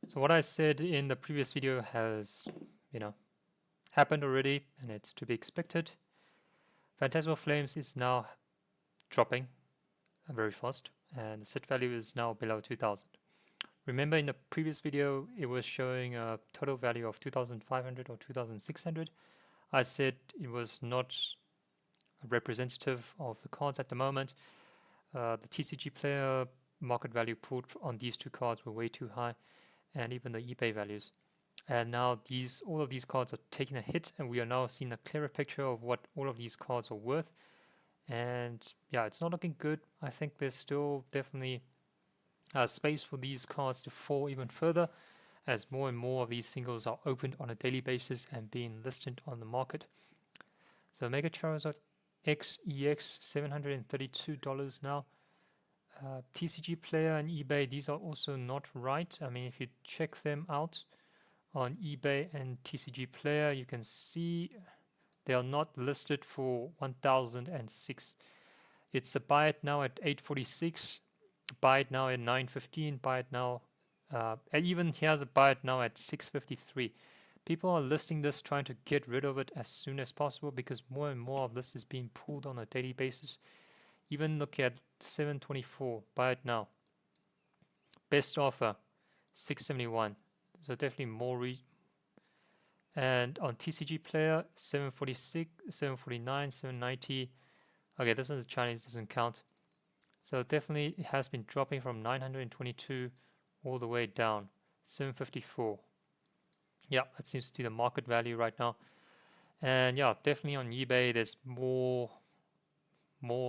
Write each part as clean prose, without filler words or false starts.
So what I said in the previous video has, you know, happened already, and it's to be expected. Phantasmal Flames is now dropping very fast, and the set value is now below 2000. Remember in the previous video it was showing a total value of 2500 or 2600. I said it was not representative of the cards at the moment. The TCG player market value pulled on these two cards were way too high, and even the eBay values. And now all of these cards are taking a hit, and we are now seeing a clearer picture of what all of these cards are worth. And yeah, it's not looking good. I think there's still definitely space for these cards to fall even further as more and more of these singles are opened on a daily basis and being listed on the market. So Mega Charizard XEX $732 now. TCG Player and eBay, these are also not right. I mean, if you check them out on eBay and TCG Player, you can see they are not listed for 1006. It's a buy it now at 846, buy it now at 915, buy it now, and even here's a buy it now at 653. People are listing this trying to get rid of it as soon as possible because more and more of this is being pulled on a daily basis. Even look at 724, buy it now. Best offer, 671. So definitely more and on TCG Player, 746, 749, 790. Okay, this one's Chinese, doesn't count. So definitely it has been dropping from 922 all the way down, 754. Yeah, that seems to be the market value right now. And yeah, definitely on eBay, there's more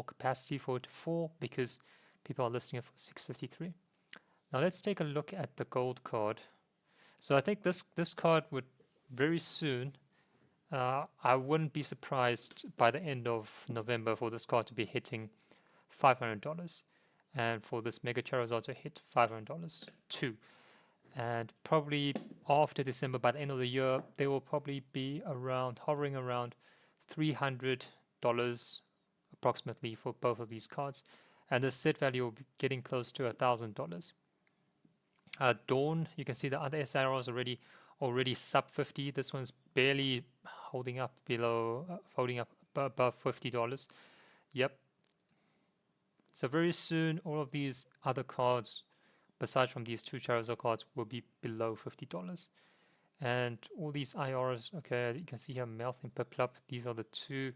capacity for it to fall because people are listing it for 653. Now let's take a look at the gold card. So I think this card would very soon. I wouldn't be surprised by the end of November for this card to be hitting $500, and for this Mega Charizard to hit $500 too. And probably after December, by the end of the year, they will probably be hovering around $300 approximately for both of these cards, and the set value will be getting close to $1,000. Dawn, you can see the other SIRs already sub 50. This one's barely holding up above $50. Yep. So very soon, all of these other cards, besides from these two Charizard cards, will be below $50. And all these IRs, okay, you can see here Melth and Piplup. These are the two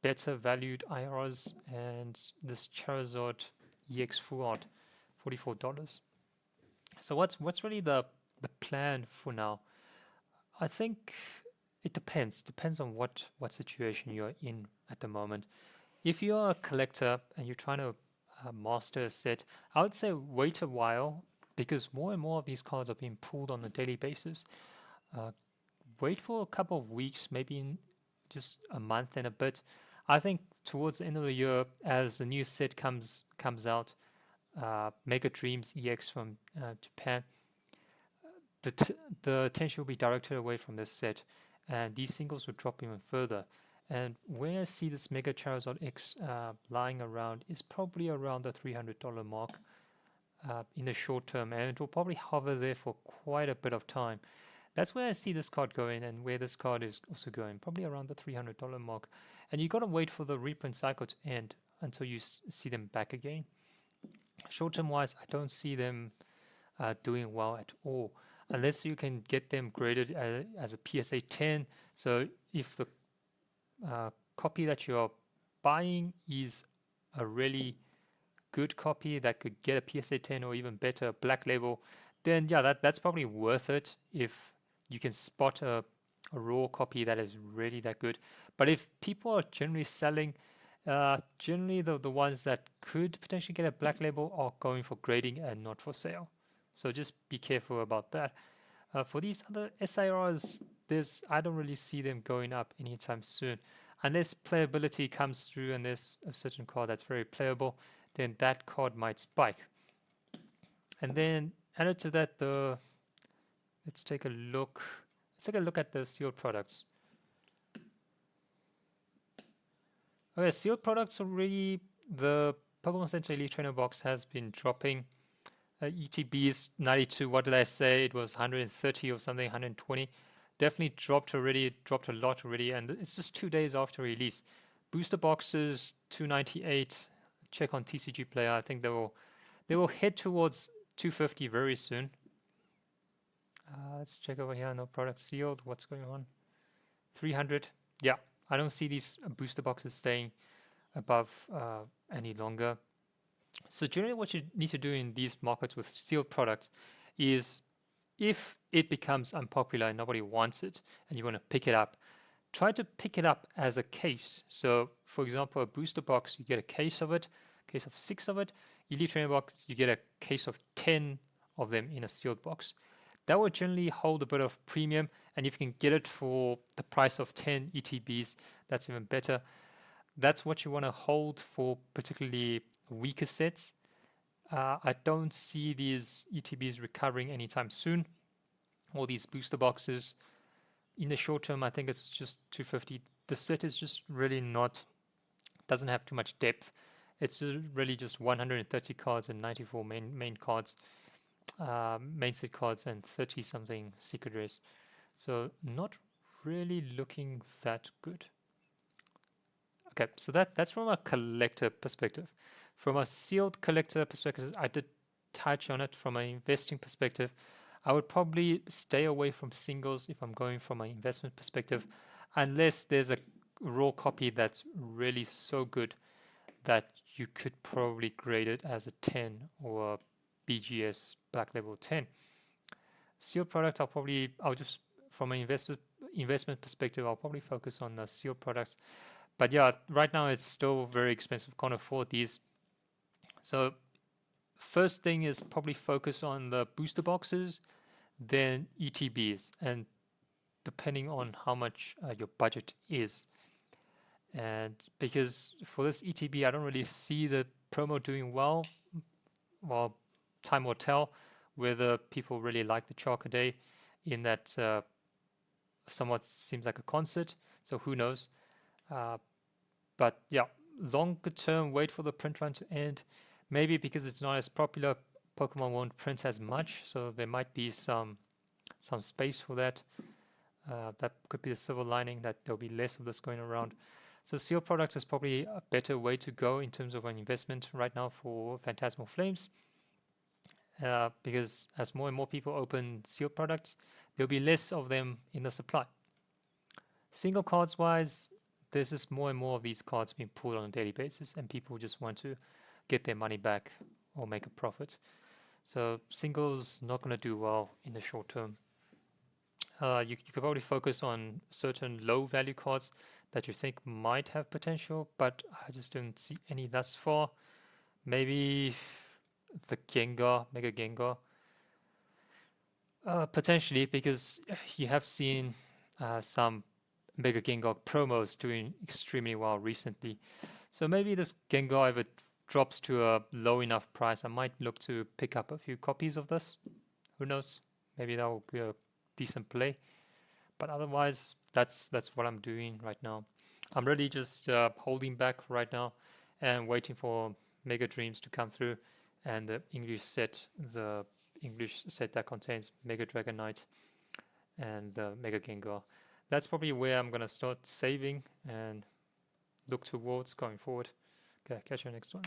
better valued IRs, and this Charizard EX Full Art, $44. So what's really the plan for now? I think it depends on what situation you're in at the moment. If you're a collector and you're trying to master a set, I would say wait a while because more and more of these cards are being pulled on a daily basis. Uh, Wait for a couple of weeks, maybe in just a month and a bit. I think towards the end of the year, as the new set comes out, Mega Dreams EX from Japan, the attention will be directed away from this set, and these singles will drop even further. And where I see this Mega Charizard X lying around is probably around the $300 mark in the short term, and it will probably hover there for quite a bit of time. That's where I see this card going, and where this card is also going, probably around the $300 mark. And you gotta wait for the reprint cycle to end until you see them back again. Short term wise, I don't see them doing well at all, unless you can get them graded as a PSA 10. So if the copy that you're buying is a really good copy that could get a PSA 10 or even better, black label, then yeah, that's probably worth it if you can spot a raw copy that is really that good. But if people are generally selling, generally the ones that could potentially get a black label are going for grading and not for sale. So just be careful about that. For these other SIRs, I don't really see them going up anytime soon. Unless playability comes through and there's a certain card that's very playable, then that card might spike. And then added to that, let's take a look. Let's take a look at the sealed products. Okay, sealed products already. The Pokemon Center Elite Trainer box has been dropping. ETBs 92. What did I say? It was 130 or something, 120. Definitely dropped already. It dropped a lot already, and it's just 2 days after release. Booster boxes 298. Check on TCG Player. I think they will head towards 250 very soon. Let's check over here. No product sealed. What's going on? 300. Yeah, I don't see these booster boxes staying above any longer. So generally what you need to do in these markets with sealed products is, if it becomes unpopular and nobody wants it and you want to pick it up, try to pick it up as a case. So for example, a booster box, you get a case of it, case of 6 of it. Elite Trainer box, you get a case of 10 of them in a sealed box. That would generally hold a bit of premium, and if you can get it for the price of 10 ETBs, that's even better. That's what you want to hold for particularly weaker sets. I don't see these ETBs recovering anytime soon, or these booster boxes. In the short term, I think it's just 250. The set is just really doesn't have too much depth. It's really just 130 cards and 94 main cards, main set cards, and 30 something secret rares. So not really looking that good. Okay, so that's from a collector perspective. From a sealed collector perspective, I did touch on it. From an investing perspective, I would probably stay away from singles if I'm going from an investment perspective, unless there's a raw copy that's really so good that you could probably grade it as a 10 or a BGS Black Label 10. Sealed product, I'll just, from an investment perspective, I'll probably focus on the sealed products. But yeah, right now it's still very expensive. Can't afford these. So first thing is probably focus on the booster boxes, then ETBs, and depending on how much your budget is. And because for this ETB, I don't really see the promo doing well. Well, time will tell whether people really like the Chalk a Day, in that somewhat seems like a concert. So who knows? But yeah, longer term, wait for the print run to end. Maybe because it's not as popular, Pokemon won't print as much, so there might be some space for that. That could be the silver lining, that there'll be less of this going around. So sealed products is probably a better way to go in terms of an investment right now for Phantasmal Flames. Because as more and more people open sealed products, there'll be less of them in the supply. Single cards wise, there's just more and more of these cards being pulled on a daily basis, and people just want to get their money back or make a profit. So singles not going to do well in the short term. You could probably focus on certain low value cards that you think might have potential, but I just don't see any thus far. Maybe the Gengar, Mega Gengar. Potentially, because you have seen some Mega Gengar promos doing extremely well recently. So maybe this Gengar, if it drops to a low enough price, I might look to pick up a few copies of this. Who knows? Maybe that will be a decent play. But otherwise, that's what I'm doing right now. I'm really just holding back right now and waiting for Mega Dreams to come through, and the English set that contains Mega Dragonite and the Mega Gengar. That's probably where I'm gonna start saving and look towards going forward. Okay, catch you next one.